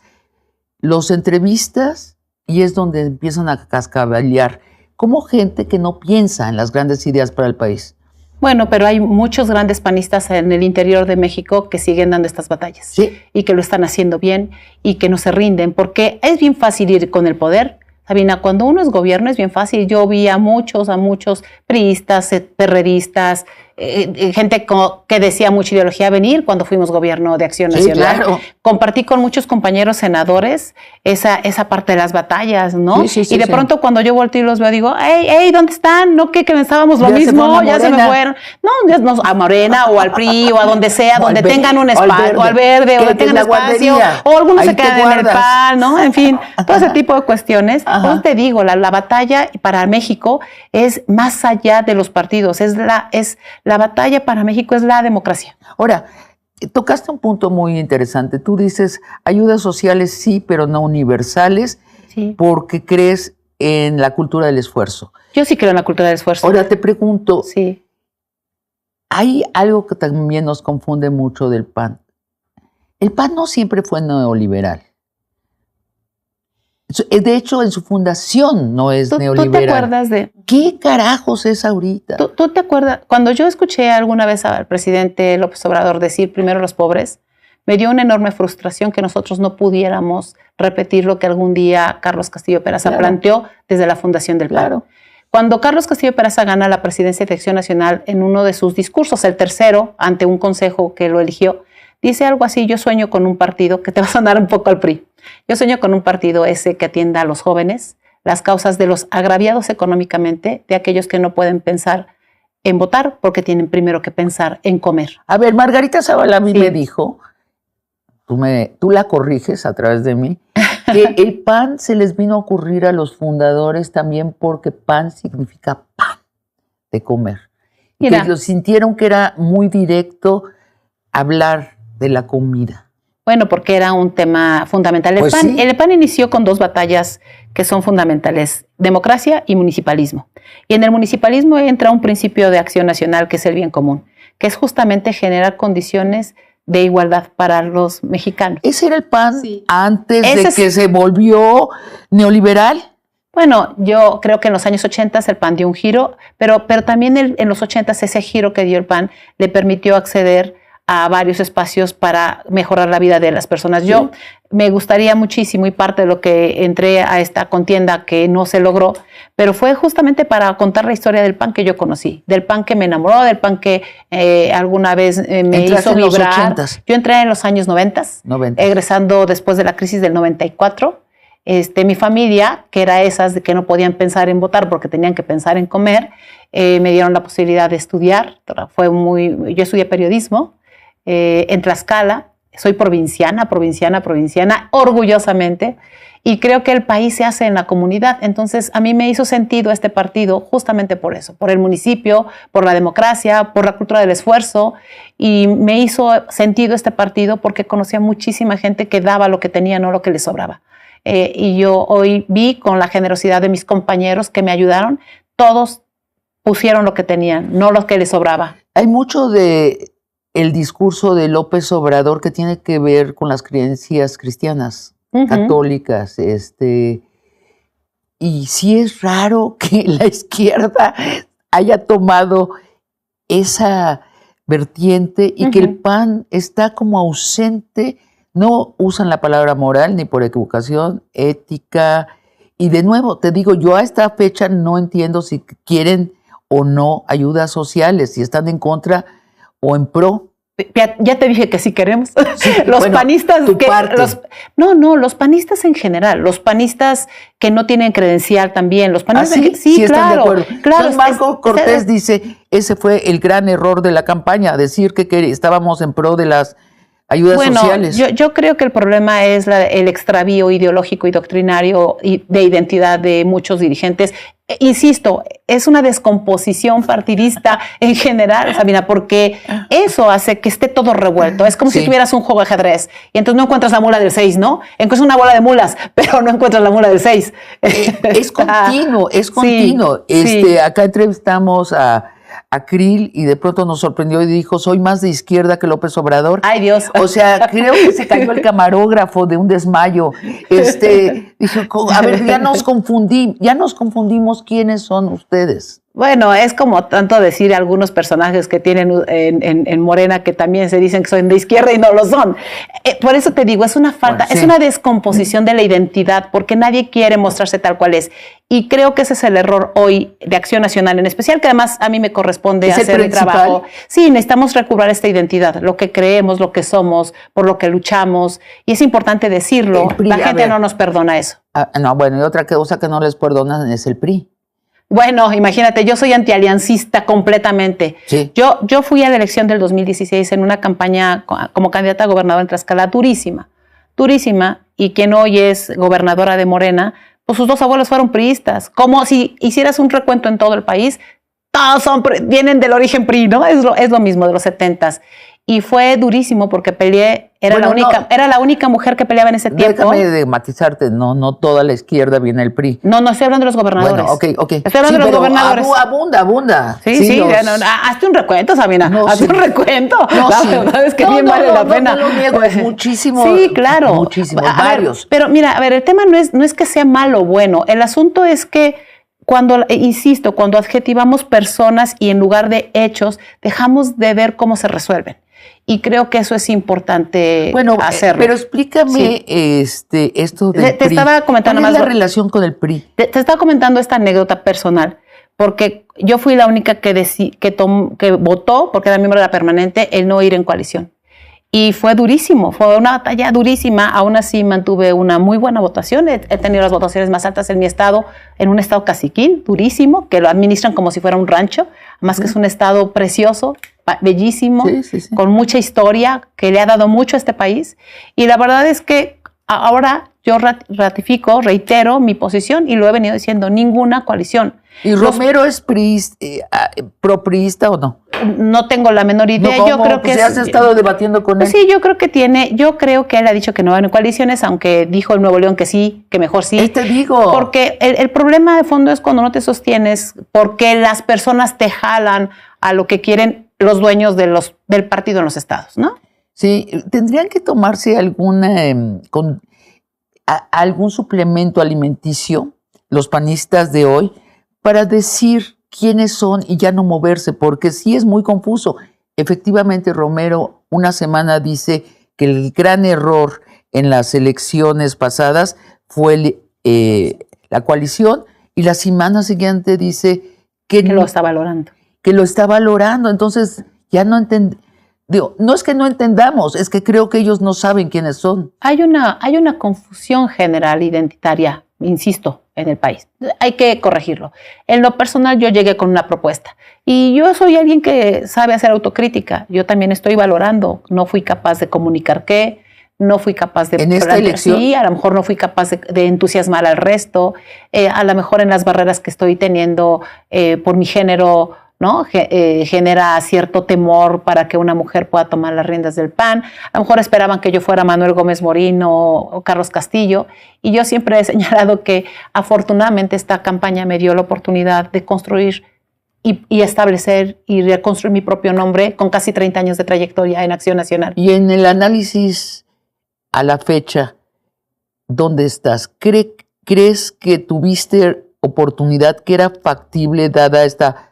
los entrevistas y es donde empiezan a cascabelear, como gente que no piensa en las grandes ideas para el país. Bueno, pero hay muchos grandes panistas en el interior de México que siguen dando estas batallas. Sí. Y que lo están haciendo bien y que no se rinden, porque es bien fácil ir con el poder. Sabina, cuando uno es gobierno es bien fácil. Yo vi a muchos priistas, perreristas, gente que decía mucha ideología venir cuando fuimos gobierno de Acción Nacional. Claro. Compartí con muchos compañeros senadores esa parte de las batallas, ¿no? Sí, y de pronto cuando yo volteo y los veo digo, hey, ¿dónde están? ¿No que pensábamos lo mismo? Ya se me fueron. No, a Morena o al PRI o a donde sea, donde tengan un espacio, o al verde, o donde tengan espacio, o algunos se quedan en el PAN, ¿no? En fin, todo ese tipo de cuestiones. Entonces te digo, la batalla para México es más allá de los partidos, la batalla para México es la democracia. Ahora, tocaste un punto muy interesante. Tú dices, ayudas sociales sí, pero no universales, sí, porque crees en la cultura del esfuerzo. Yo sí creo en la cultura del esfuerzo. Ahora te pregunto, sí, hay algo que también nos confunde mucho del PAN. El PAN no siempre fue neoliberal. De hecho, en su fundación no es neoliberal. ¿Tú te acuerdas de...? ¿Qué carajos es ahorita? ¿Tú te acuerdas? Cuando yo escuché alguna vez al presidente López Obrador decir primero los pobres, me dio una enorme frustración que nosotros no pudiéramos repetir lo que algún día Carlos Castillo Peraza planteó desde la fundación del PAN. Claro. Cuando Carlos Castillo Peraza gana la presidencia de Acción Nacional, en uno de sus discursos, el tercero, ante un consejo que lo eligió, dice algo así: yo sueño con un partido, que te va a sonar un poco al PRI, yo sueño con un partido ese que atienda a los jóvenes, las causas de los agraviados económicamente, de aquellos que no pueden pensar en votar porque tienen primero que pensar en comer. A ver, Margarita Zavala a mí me dijo, tú la corriges a través de mí, que el PAN se les vino a ocurrir a los fundadores también porque PAN significa pan de comer. Mira, que lo sintieron que era muy directo hablar de la comida. Bueno, porque era un tema fundamental. Pues sí. El PAN inició con dos batallas que son fundamentales: democracia y municipalismo. Y en el municipalismo entra un principio de Acción Nacional que es el bien común, que es justamente generar condiciones de igualdad para los mexicanos. ¿Ese era el PAN antes de que se volvió neoliberal? Bueno, yo creo que en los años 80 el PAN dio un giro, pero también en los 80 ese giro que dio el PAN le permitió acceder a varios espacios para mejorar la vida de las personas. Sí. Yo me gustaría muchísimo, y parte de lo que entré a esta contienda que no se logró, pero fue justamente para contar la historia del PAN que yo conocí, del PAN que me enamoró, del PAN que alguna vez me hizo vibrar. Yo entré en los años 90, egresando después de la crisis del 94, Mi familia, que era esas de que no podían pensar en votar porque tenían que pensar en comer, me dieron la posibilidad de estudiar. Yo estudié periodismo en Tlaxcala. Soy provinciana, orgullosamente, y creo que el país se hace en la comunidad. Entonces, a mí me hizo sentido este partido justamente por eso, por el municipio, por la democracia, por la cultura del esfuerzo, y me hizo sentido este partido porque conocía muchísima gente que daba lo que tenía, no lo que les sobraba. Y yo hoy vi con la generosidad de mis compañeros que me ayudaron, todos pusieron lo que tenían, no lo que les sobraba. Hay mucho de el discurso de López Obrador que tiene que ver con las creencias cristianas, católicas, y sí es raro que la izquierda haya tomado esa vertiente y que el PAN está como ausente, no usan la palabra moral ni por equivocación, ética, y de nuevo, te digo, yo a esta fecha no entiendo si quieren o no ayudas sociales, si están en contra o en pro. Ya te dije que sí queremos. Sí, los bueno, panistas los panistas en general, los panistas que no tienen credencial también, los panistas sí, claro, están de acuerdo. Entonces, Marco Cortés dice, ese fue el gran error de la campaña, decir que estábamos en pro de las ayudas sociales. Yo creo que el problema es el extravío ideológico y doctrinario de identidad de muchos dirigentes. Insisto, es una descomposición partidista en general, Sabina, porque eso hace que esté todo revuelto. Es como si tuvieras un juego de ajedrez y entonces no encuentras la mula del 6, ¿no? Encuentras una bola de mulas, pero no encuentras la mula del 6. Es continuo, es continuo. Acá entrevistamos a Krill y de pronto nos sorprendió y dijo, soy más de izquierda que López Obrador. ¡Ay, Dios! O sea, creo que se cayó el camarógrafo de un desmayo. Dijo, a ver, ya nos confundimos quiénes son ustedes. Bueno, es como tanto decir algunos personajes que tienen en Morena que también se dicen que son de izquierda y no lo son. Por eso te digo, es una falta, es una descomposición de la identidad, porque nadie quiere mostrarse tal cual es. Y creo que ese es el error hoy de Acción Nacional en especial, que además a mí me corresponde hacer mi trabajo. Sí, necesitamos recobrar esta identidad, lo que creemos, lo que somos, por lo que luchamos, y es importante decirlo. La gente no nos perdona eso. No, bueno, y otra cosa que no les perdonan es el PRI. Bueno, imagínate, yo soy antialiancista completamente. Sí. Yo fui a la elección del 2016 en una campaña como candidata a gobernadora en Tlaxcala durísima, y quien hoy es gobernadora de Morena, pues sus dos abuelos fueron priistas. Como si hicieras un recuento en todo el país, todos vienen del origen PRI, ¿no? Es lo mismo de los 70s. Y fue durísimo porque peleé, era la única mujer que peleaba en ese tiempo. Déjame de matizarte, no toda la izquierda viene del PRI. No, estoy hablando de los gobernadores. Bueno, ok. Estoy hablando de los gobernadores. Abunda. Sí. Hazte un recuento, Sabina. Hazte un recuento. La verdad es que bien vale la pena. No lo niego, es muchísimo. Sí, claro. Muchísimos, varios. Pero mira, a ver, el tema no es que sea malo o bueno. El asunto es que cuando adjetivamos personas y en lugar de hechos, dejamos de ver cómo se resuelven. Y creo que eso es importante hacerlo. Pero explícame esto del PRI. Te estaba comentando ¿Cuál es la relación con el PRI? Te estaba comentando esta anécdota personal, porque yo fui la única que votó, porque era miembro de la permanente, el no ir en coalición. Y fue durísimo, fue una batalla durísima. Aún así mantuve una muy buena votación. He tenido las votaciones más altas en mi estado, en un estado caciquil, durísimo, que lo administran como si fuera un rancho, además que es un estado precioso, bellísimo, con mucha historia, que le ha dado mucho a este país. Y la verdad es que ahora yo reitero mi posición y lo he venido diciendo, ninguna coalición. ¿Y Romero es pro-priista o no? No tengo la menor idea. No, yo creo que has estado debatiendo con él. Sí, yo creo que él ha dicho que no van en coaliciones, aunque dijo el Nuevo León que sí, que mejor sí. Te digo. Porque el problema de fondo es cuando no te sostienes, porque las personas te jalan a lo que quieren los dueños del partido en los estados, ¿no? Sí, tendrían que tomarse algún suplemento alimenticio, los panistas de hoy, para decir quiénes son y ya no moverse, porque sí es muy confuso. Efectivamente, Romero una semana dice que el gran error en las elecciones pasadas fue la coalición, y la semana siguiente dice que lo está valorando. Que lo está valorando. Entonces, ya no Digo, no es que no entendamos, es que creo que ellos no saben quiénes son. Hay una confusión general identitaria, insisto, en el país. Hay que corregirlo. En lo personal, yo llegué con una propuesta. Y yo soy alguien que sabe hacer autocrítica. Yo también estoy valorando. No fui capaz de comunicar qué, no fui capaz de... ¿En esta elección? Sí, a lo mejor no fui capaz de entusiasmar al resto. A lo mejor en las barreras que estoy teniendo por mi género, ¿no? Genera cierto temor para que una mujer pueda tomar las riendas del PAN. A lo mejor esperaban que yo fuera Manuel Gómez Morín o Carlos Castillo, y yo siempre he señalado que afortunadamente esta campaña me dio la oportunidad de construir y establecer y reconstruir mi propio nombre con casi 30 años de trayectoria en Acción Nacional. Y en el análisis a la fecha, ¿dónde estás? ¿Crees que tuviste oportunidad, que era factible dada esta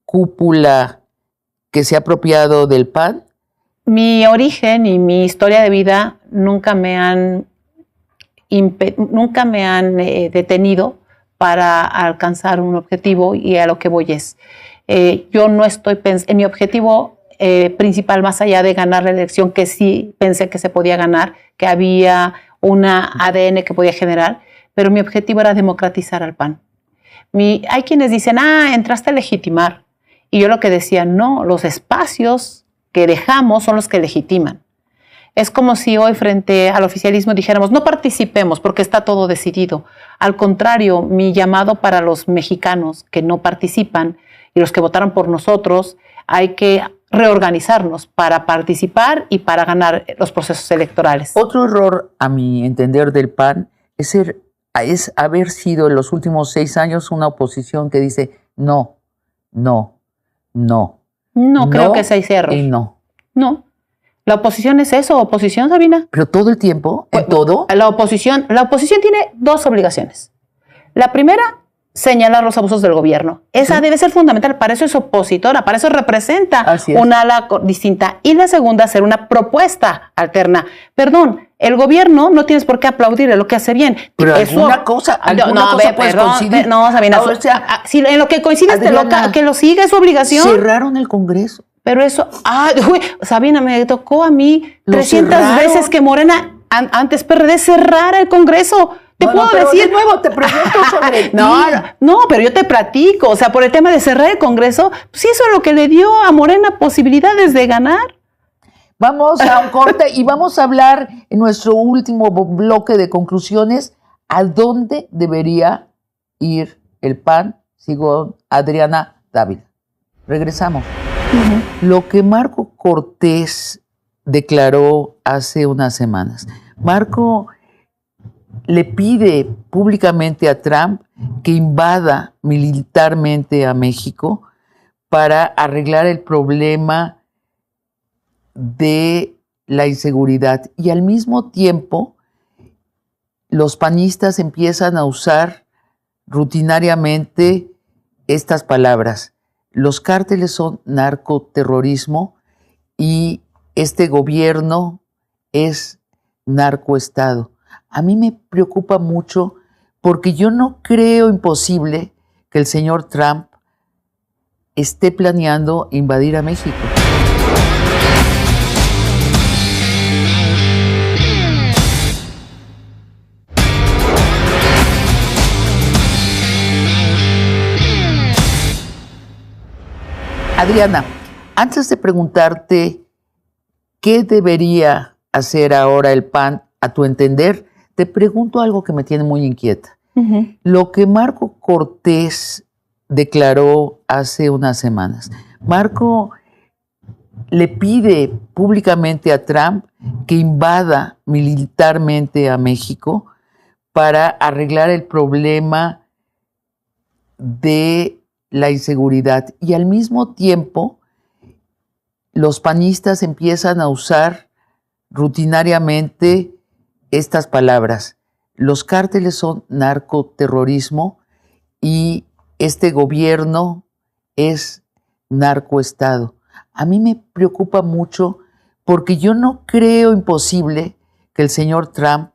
cúpula que se ha apropiado del PAN? Mi origen y mi historia de vida nunca me han detenido para alcanzar un objetivo, y a lo que voy es, yo no estoy en mi objetivo principal, más allá de ganar la elección, que sí pensé que se podía ganar, que había una ADN que podía generar, pero mi objetivo era democratizar al PAN. Hay quienes dicen, entraste a legitimar. Y yo lo que decía, no, los espacios que dejamos son los que legitiman. Es como si hoy frente al oficialismo dijéramos, no participemos porque está todo decidido. Al contrario, mi llamado para los mexicanos que no participan y los que votaron por nosotros, hay que reorganizarnos para participar y para ganar los procesos electorales. Otro error, a mi entender, del PAN es haber sido en los últimos 6 años una oposición que dice no, no. No. No creo que sea ese error. Y no. No. La oposición es eso, oposición, Sabina. Pero todo el tiempo, en todo. La oposición tiene 2 obligaciones. La primera, señalar los abusos del gobierno. Esa debe ser fundamental. Para eso es opositora, para eso representa una ala distinta. Y la segunda, hacer una propuesta alterna. Perdón, el gobierno no tienes por qué aplaudir lo que hace bien. Pero alguna cosa puedes coincidir. No, Sabina, si en lo que coincides que lo siga es su obligación. Cerraron el Congreso. Pero eso, Sabina, me tocó a mí 300 veces que Morena, antes PRD, cerrara el Congreso. Te puedo decir. De nuevo te pregunto sobre ti. No, pero yo te platico. O sea, por el tema de cerrar el Congreso, pues eso es lo que le dio a Morena posibilidades de ganar. Vamos a un corte y vamos a hablar en nuestro último bloque de conclusiones a dónde debería ir el PAN. Sigo Adriana Dávila. Regresamos. Lo que Marco Cortés declaró hace unas semanas. Marco le pide públicamente a Trump que invada militarmente a México para arreglar el problema de la inseguridad. Y al mismo tiempo, los panistas empiezan a usar rutinariamente estas palabras. Los cárteles son narcoterrorismo y este gobierno es narcoestado. A mí me preocupa mucho porque yo no creo imposible que el señor Trump esté planeando invadir a México. Adriana, antes de preguntarte qué debería hacer ahora el PAN, a tu entender, te pregunto algo que me tiene muy inquieta. Lo que Marco Cortés declaró hace unas semanas. Marco le pide públicamente a Trump que invada militarmente a México para arreglar el problema de la inseguridad. Y al mismo tiempo, los panistas empiezan a usar rutinariamente estas palabras. Los cárteles son narcoterrorismo y este gobierno es narcoestado. A mí me preocupa mucho porque yo no creo imposible que el señor Trump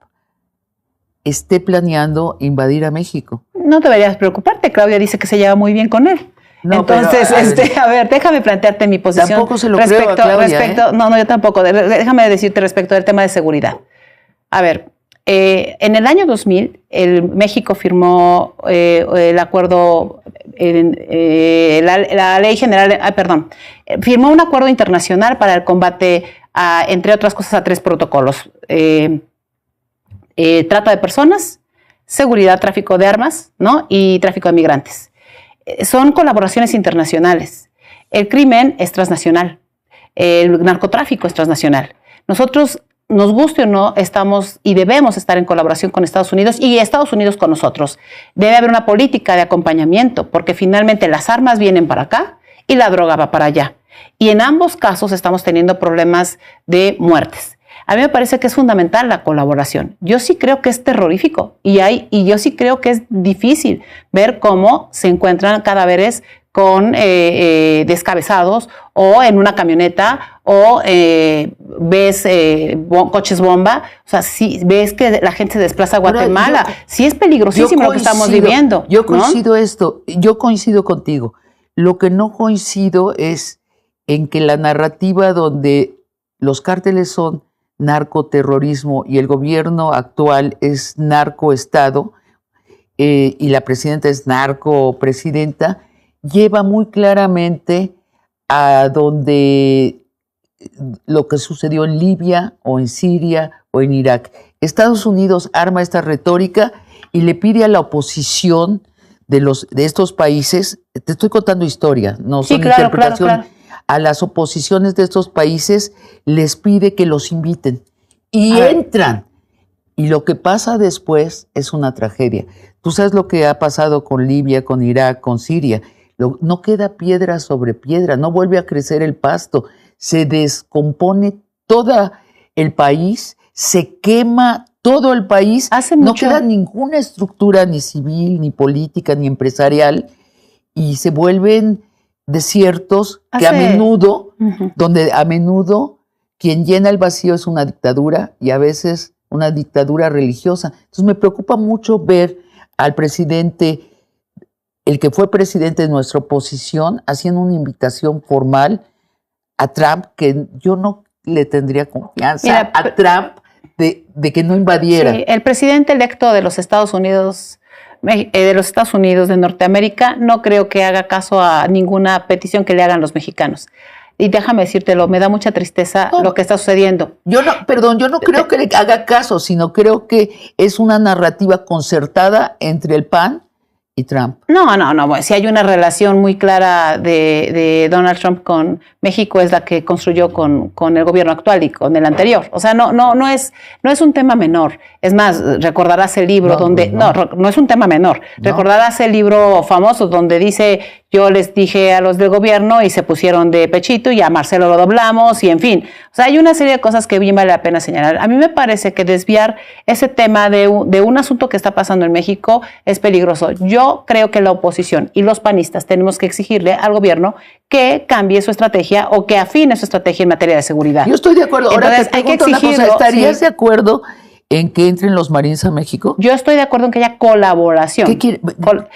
esté planeando invadir a México. No deberías preocuparte, Claudia dice que se lleva muy bien con él. No, entonces, a ver, déjame plantearte mi posición. Tampoco se lo creo a Claudia, No, yo tampoco. Déjame decirte respecto del tema de seguridad. A ver, en el año 2000, México firmó el acuerdo, la ley general, firmó un acuerdo internacional para el combate, entre otras cosas, a 3 protocolos. Trata de personas, seguridad, tráfico de armas, ¿no? Y tráfico de migrantes. Son colaboraciones internacionales. El crimen es transnacional. El narcotráfico es transnacional. Nosotros, nos guste o no, estamos y debemos estar en colaboración con Estados Unidos y Estados Unidos con nosotros. Debe haber una política de acompañamiento porque finalmente las armas vienen para acá y la droga va para allá. Y en ambos casos estamos teniendo problemas de muertes. A mí me parece que es fundamental la colaboración. Yo sí creo que es terrorífico y yo sí creo que es difícil ver cómo se encuentran cadáveres con descabezados o en una camioneta o ves coches bomba. O sea, sí, ves que la gente se desplaza a Guatemala. Sí es peligrosísimo lo que estamos viviendo. Yo coincido contigo. Lo que no coincido es en que la narrativa donde los cárteles son narcoterrorismo y el gobierno actual es narcoestado y la presidenta es narcopresidenta, lleva muy claramente a donde lo que sucedió en Libia o en Siria o en Irak. Estados Unidos arma esta retórica y le pide a la oposición de estos países, te estoy contando historia, no son interpretación. Claro. A las oposiciones de estos países les pide que los inviten y entran. Y lo que pasa después es una tragedia. Tú sabes lo que ha pasado con Libia, con Irak, con Siria. No queda piedra sobre piedra, no vuelve a crecer el pasto, se descompone todo el país, se quema todo el país, no queda ninguna estructura ni civil, ni política, ni empresarial, y se vuelven desiertos que a menudo, donde a menudo quien llena el vacío es una dictadura y a veces una dictadura religiosa. Entonces me preocupa mucho ver al presidente, el que fue presidente de nuestra oposición, haciendo una invitación formal a Trump, que yo no le tendría confianza a Trump de que no invadiera. Sí, el presidente electo de los Estados Unidos de Norteamérica, no creo que haga caso a ninguna petición que le hagan los mexicanos. Y déjame decírtelo, me da mucha tristeza lo que está sucediendo. Yo no creo que le haga caso, sino creo que es una narrativa concertada entre el PAN y Trump. No, si hay una relación muy clara de Donald Trump con México, es la que construyó con el gobierno actual y con el anterior. O sea, no es un tema menor. Es más, recordarás el libro no es un tema menor. Recordarás el libro famoso donde dice, yo les dije a los del gobierno y se pusieron de pechito y a Marcelo lo doblamos y en fin. O sea, hay una serie de cosas que bien vale la pena señalar. A mí me parece que desviar ese tema de un asunto que está pasando en México es peligroso. Yo creo que la oposición y los panistas tenemos que exigirle al gobierno que cambie su estrategia o que afine su estrategia en materia de seguridad. Yo estoy de acuerdo. Ahora entonces, hay que exigirlo. ¿Estarías de acuerdo en que entren los Marines a México? Yo estoy de acuerdo en que haya colaboración. ¿Qué quiere?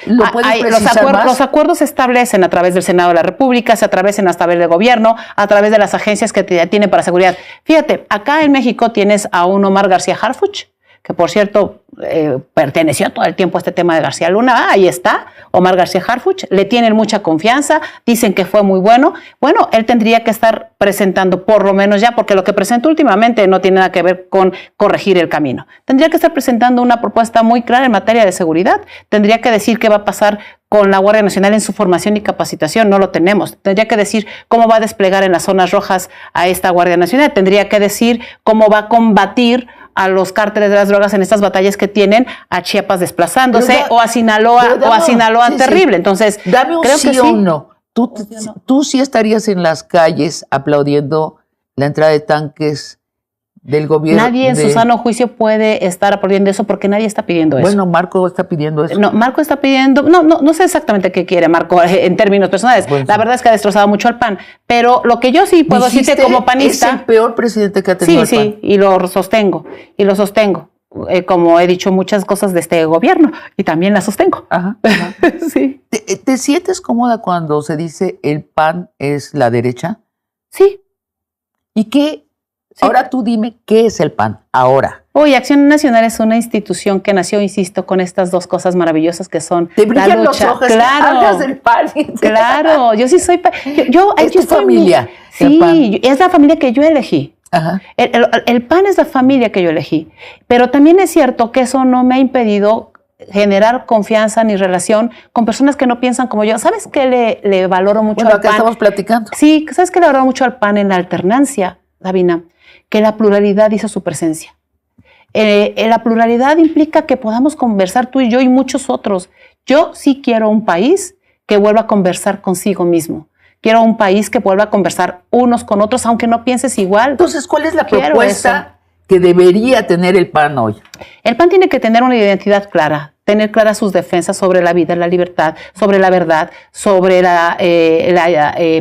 ¿Lo puedes precisar más? Los acuerdos se establecen a través del Senado de la República, se atraviesan a través del gobierno, a través de las agencias que tienen para seguridad. Fíjate, acá en México tienes a un Omar García Harfuch, que por cierto perteneció todo el tiempo a este tema de García Luna. Ahí está, Omar García Harfuch, le tienen mucha confianza, dicen que fue muy bueno. Bueno, él tendría que estar presentando, por lo menos ya, porque lo que presentó últimamente no tiene nada que ver con corregir el camino. Tendría que estar presentando una propuesta muy clara en materia de seguridad. Tendría que decir qué va a pasar con la Guardia Nacional en su formación y capacitación. No lo tenemos. Tendría que decir cómo va a desplegar en las zonas rojas a esta Guardia Nacional. Tendría que decir cómo va a combatir a los cárteles de las drogas en estas batallas que tienen a Chiapas desplazándose o a Sinaloa terrible. Entonces, dame un creo sí que o no. ¿Tú sí estarías en las calles aplaudiendo la entrada de tanques del gobierno? Nadie en su sano juicio puede estar aplaudiendo eso porque nadie está pidiendo eso. Bueno, Marco está pidiendo eso. No, Marco está pidiendo, no sé exactamente qué quiere Marco en términos personales. Bueno, la verdad es que ha destrozado mucho al PAN, pero lo que yo sí puedo decirte como panista... Es el peor presidente que ha tenido el PAN. Sí, y lo sostengo. como he dicho, muchas cosas de este gobierno y también las sostengo. Ajá. Sí. ¿Te sientes cómoda cuando se dice el PAN es la derecha? Sí. ¿Y qué? Sí. Ahora tú dime, ¿qué es el PAN? Ahora. Hoy Acción Nacional es una institución que nació, insisto, con estas dos cosas maravillosas que son te brillan los ojos, claro, hablas del PAN. Claro, yo sí soy yo es tu familia. Sí, es la familia que yo elegí. Ajá. El PAN es la familia que yo elegí, pero también es cierto que eso no me ha impedido generar confianza ni relación con personas que no piensan como yo. ¿Sabes qué le valoro mucho al PAN? Estamos platicando. Sí, ¿sabes qué le valoro mucho al PAN en la alternancia, Sabina? Que la pluralidad hizo su presencia. La pluralidad implica que podamos conversar tú y yo y muchos otros. Yo sí quiero un país que vuelva a conversar consigo mismo. Quiero un país que vuelva a conversar unos con otros, aunque no pienses igual. Entonces, ¿cuál es la propuesta que debería tener el PAN hoy? El PAN tiene que tener una identidad clara, tener claras sus defensas sobre la vida, la libertad, sobre la verdad, sobre la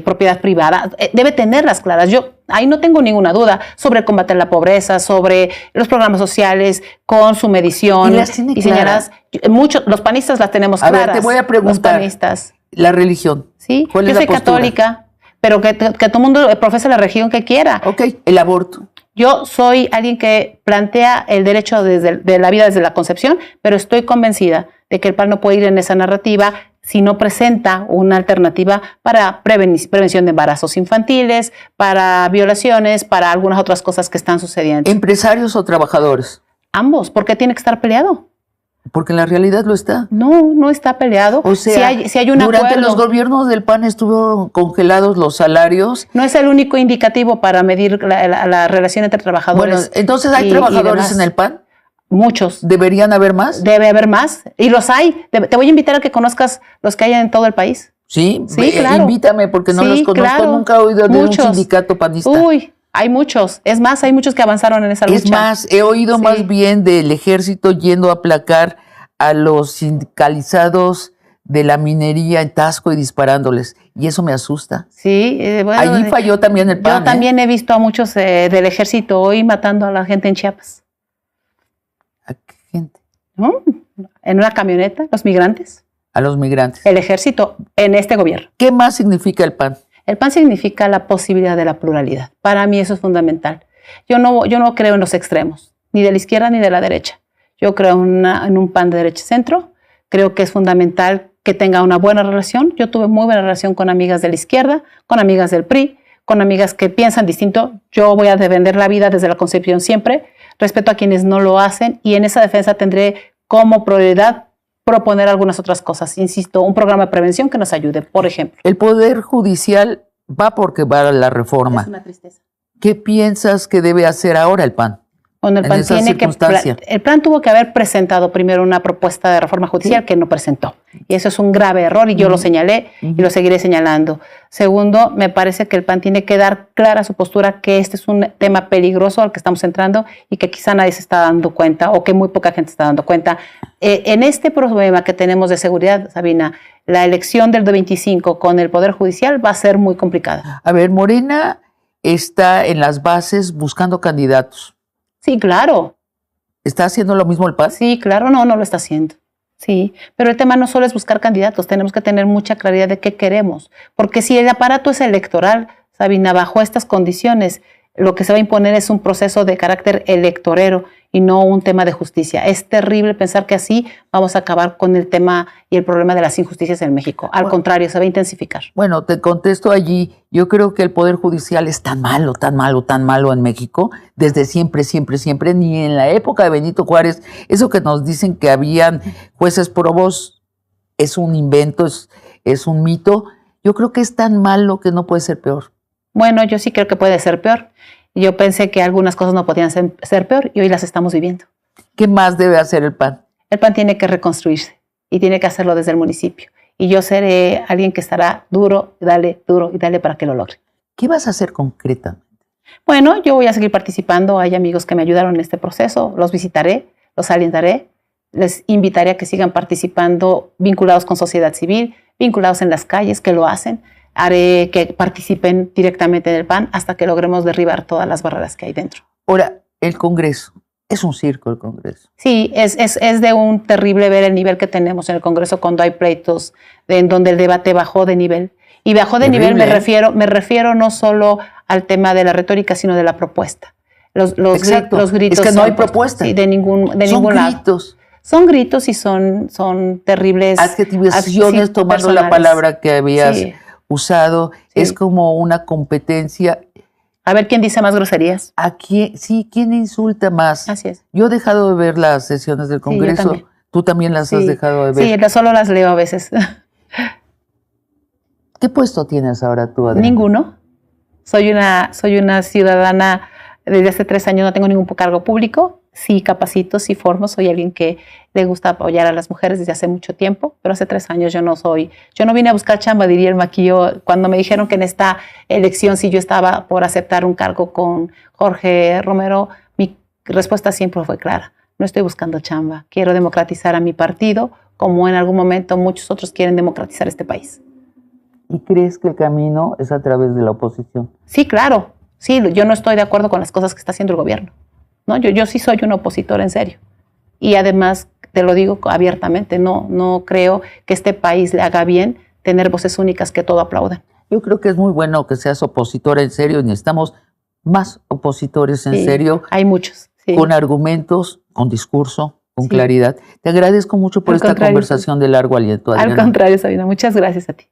propiedad privada. Debe tenerlas claras. Yo ahí no tengo ninguna duda sobre combatir la pobreza, sobre los programas sociales, con su medición. ¿Y las tiene claras? Muchos, los panistas las tenemos claras. A ver, te voy a preguntar. Los panistas. La religión. Sí, ¿Cuál yo es la soy postura? Católica, pero que todo el mundo profese la religión que quiera. Ok, el aborto. Yo soy alguien que plantea el derecho de la vida desde la concepción, pero estoy convencida de que el PAN no puede ir en esa narrativa si no presenta una alternativa para prevención de embarazos infantiles, para violaciones, para algunas otras cosas que están sucediendo. ¿Empresarios o trabajadores? Ambos. ¿Por qué tiene que estar peleado? Porque en la realidad lo está. No está peleado. O sea, si hay un durante acuerdo, los gobiernos del PAN estuvieron congelados los salarios. No es el único indicativo para medir la relación entre trabajadores. Bueno, entonces hay trabajadores en el PAN. Muchos. ¿Deberían haber más? Debe haber más. Y los hay. Te voy a invitar a que conozcas los que hay en todo el país. Sí, claro. Invítame porque no los conozco. Claro. Nunca he oído de un sindicato panista. Uy, hay muchos. Es más, hay muchos que avanzaron en esa lucha. Es más, he oído más bien del ejército yendo a aplacar a los sindicalizados de la minería en Tasco y disparándoles. Y eso me asusta. Sí, bueno. Allí falló también el PAN. Yo también he visto a muchos del ejército hoy matando a la gente en Chiapas. ¿A qué gente? ¿No? En una camioneta, los migrantes. A los migrantes. El ejército en este gobierno. ¿Qué más significa el PAN? El PAN significa la posibilidad de la pluralidad. Para mí eso es fundamental. Yo no creo en los extremos, ni de la izquierda ni de la derecha. Yo creo en un PAN de derecha-centro. Creo que es fundamental que tenga una buena relación. Yo tuve muy buena relación con amigas de la izquierda, con amigas del PRI, con amigas que piensan distinto. Yo voy a defender la vida desde la concepción siempre. Respeto a quienes no lo hacen y en esa defensa tendré como prioridad proponer algunas otras cosas. Insisto, un programa de prevención que nos ayude, por ejemplo. El Poder Judicial va porque va a la reforma. Es una tristeza. ¿Qué piensas que debe hacer ahora el PAN? Bueno, el PAN el PAN tuvo que haber presentado primero una propuesta de reforma judicial que no presentó. Y eso es un grave error y yo lo señalé y lo seguiré señalando. Segundo, me parece que el PAN tiene que dar clara su postura que este es un tema peligroso al que estamos entrando y que quizá nadie se está dando cuenta o que muy poca gente se está dando cuenta. En este problema que tenemos de seguridad, Sabina, la elección del 25 con el Poder Judicial va a ser muy complicada. A ver, Morena está en las bases buscando candidatos. Sí, claro. ¿Está haciendo lo mismo el PAN? Sí, claro, no lo está haciendo. Sí, pero el tema no solo es buscar candidatos, tenemos que tener mucha claridad de qué queremos. Porque si el aparato es electoral, Sabina, bajo estas condiciones, lo que se va a imponer es un proceso de carácter electorero y no un tema de justicia. Es terrible pensar que así vamos a acabar con el tema y el problema de las injusticias en México. Al contrario, se va a intensificar. Bueno, te contesto allí. Yo creo que el Poder Judicial es tan malo en México, desde siempre, ni en la época de Benito Juárez. Eso que nos dicen que habían jueces probos es un invento, es un mito. Yo creo que es tan malo que no puede ser peor. Bueno, yo sí creo que puede ser peor. Yo pensé que algunas cosas no podían ser peor y hoy las estamos viviendo. ¿Qué más debe hacer el PAN? El PAN tiene que reconstruirse y tiene que hacerlo desde el municipio. Y yo seré alguien que estará duro y dale para que lo logre. ¿Qué vas a hacer concretamente? Bueno, yo voy a seguir participando. Hay amigos que me ayudaron en este proceso. Los visitaré, los alentaré. Les invitaré a que sigan participando vinculados con sociedad civil, vinculados en las calles, que lo hacen. Haré que participen directamente en el PAN hasta que logremos derribar todas las barreras que hay dentro. Ahora, el Congreso. Es un circo el Congreso. Sí, es de un terrible ver el nivel que tenemos en el Congreso cuando hay pleitos en donde el debate bajó de nivel. Y bajó de nivel me refiero no solo al tema de la retórica, sino de la propuesta. Los gritos. Es que no hay propuesta. Sí, de ningún lado. Son gritos. Son gritos y son terribles. Adjetivaciones, tomando la palabra que habías usado. Sí. Es como una competencia. A ver quién dice más groserías. ¿Quién insulta más? Así es. Yo he dejado de ver las sesiones del Congreso. Sí, ¿tú también las has dejado de ver? Sí, solo las leo a veces. ¿Qué puesto tienes ahora tú, Adriana? Ninguno. Soy una ciudadana, desde hace 3 años no tengo ningún cargo público. Sí capacito, sí formo, soy alguien que le gusta apoyar a las mujeres desde hace mucho tiempo, pero hace 3 años yo no vine a buscar chamba, diría el Maquillo. Cuando me dijeron que en esta elección si yo estaba por aceptar un cargo con Jorge Romero, mi respuesta siempre fue clara: no estoy buscando chamba, quiero democratizar a mi partido, como en algún momento muchos otros quieren democratizar este país. ¿Y crees que el camino es a través de la oposición? Sí, claro. Sí, yo no estoy de acuerdo con las cosas que está haciendo el gobierno. ¿No? Yo sí soy un opositor en serio. Y además, te lo digo abiertamente, no creo que este país le haga bien tener voces únicas que todo aplaudan. Yo creo que es muy bueno que seas opositora en serio y necesitamos más opositores en serio. Hay muchos. Sí. Con argumentos, con discurso, con claridad. Te agradezco mucho por esta conversación de largo aliento, Adriana. Al contrario, Sabina, muchas gracias a ti.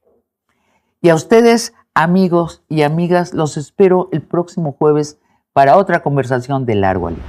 Y a ustedes, amigos y amigas, los espero el próximo jueves para otra conversación de largo aliento.